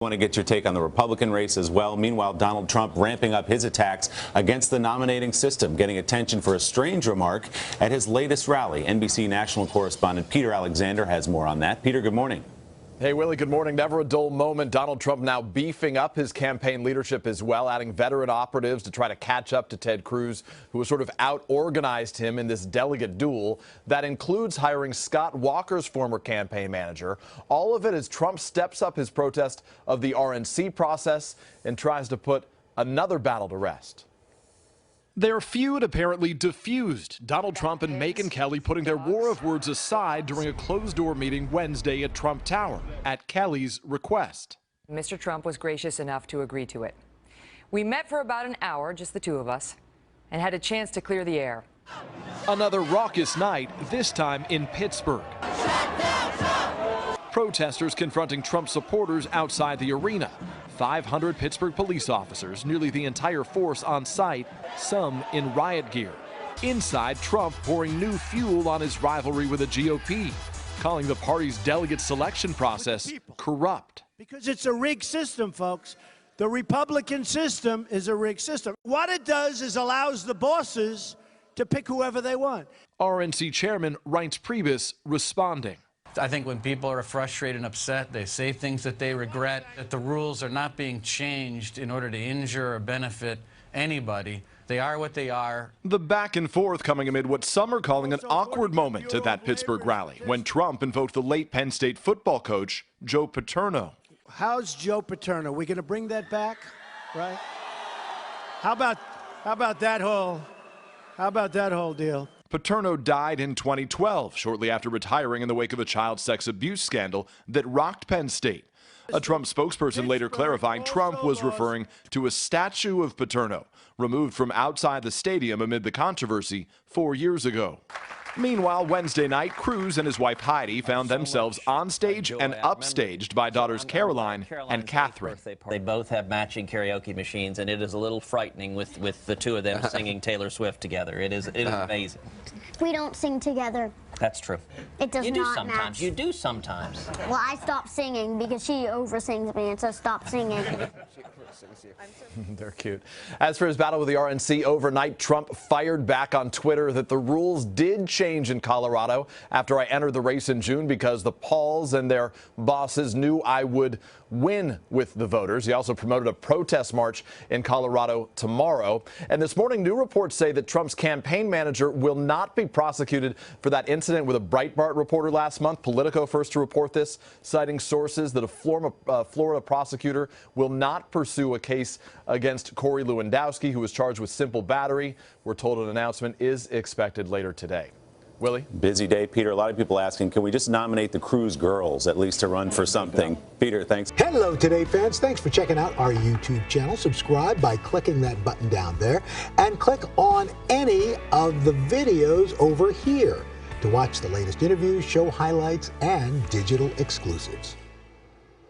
Want to get your take on the Republican race as well. Meanwhile, Donald Trump ramping up his attacks against the nominating system, getting attention for a strange remark at his latest rally. NBC national correspondent Peter Alexander has more on that. Peter, good morning. Hey, Willie, good morning. Never a dull moment. Donald Trump now beefing up his campaign leadership as well, adding veteran operatives to try to catch up to Ted Cruz, who has sort of out-organized him in this delegate duel. That includes hiring Scott Walker's former campaign manager. All of it as Trump steps up his protest of the RNC process and tries to put another battle to rest. Their feud apparently diffused, Donald Trump and Megyn Kelly putting their war of words aside during a closed-door meeting Wednesday at Trump Tower, at Kelly's request. Mr. Trump was gracious enough to agree to it. We met for about an hour, just the two of us, and had a chance to clear the air. Another raucous night, this time in Pittsburgh. Protesters confronting Trump supporters outside the arena. 500 Pittsburgh police officers, nearly the entire force on site, some in riot gear. Inside, Trump pouring new fuel on his rivalry with the GOP, calling the party's delegate selection process corrupt. Because it's a rigged system, folks. The Republican system is a rigged system. What it does is allows the bosses to pick whoever they want. RNC Chairman Reince Priebus responding. I think when people are frustrated and upset, they say things that they regret, that the rules are not being changed in order to injure or benefit anybody. They are what they are. The back and forth coming amid what some are calling an awkward moment at that Pittsburgh rally when Trump invoked the late Penn State football coach, Joe Paterno. How's Joe Paterno? We going to bring that back, right? How about that whole deal? Paterno died in 2012, shortly after retiring in the wake of a child sex abuse scandal that rocked Penn State. A Trump spokesperson later clarifying Trump was referring to a statue of Paterno removed from outside the stadium amid the controversy 4 years ago. Meanwhile, Wednesday night, Cruz and his wife Heidi found themselves on stage and upstaged by daughters Caroline and Catherine. They both have matching karaoke machines, and it is a little frightening with the two of them singing Taylor Swift together. It is amazing. We don't sing together. That's true. It does You do not sometimes. match. You do sometimes. Well, I stopped singing because she oversings me, and so stop singing. They're cute. As for his battle with the RNC overnight, Trump fired back on Twitter that the rules did change in Colorado after I entered the race in June because the Pauls and their bosses knew I would win with the voters. He also promoted a protest march in Colorado tomorrow. And this morning, new reports say that Trump's campaign manager will not be prosecuted for that incident with a Breitbart reporter last month. Politico first to report this, citing sources that a Florida prosecutor will not pursue a case against Corey Lewandowski, who was charged with simple battery. We're told an announcement is expected later today. Willie? Busy day, Peter. A lot of people asking, can we just nominate the Cruz girls at least to run for something? Peter, thanks. Hello, Today fans. Thanks for checking out our YouTube channel. Subscribe by clicking that button down there and click on any of the videos over here to watch the latest interviews, show highlights, and digital exclusives.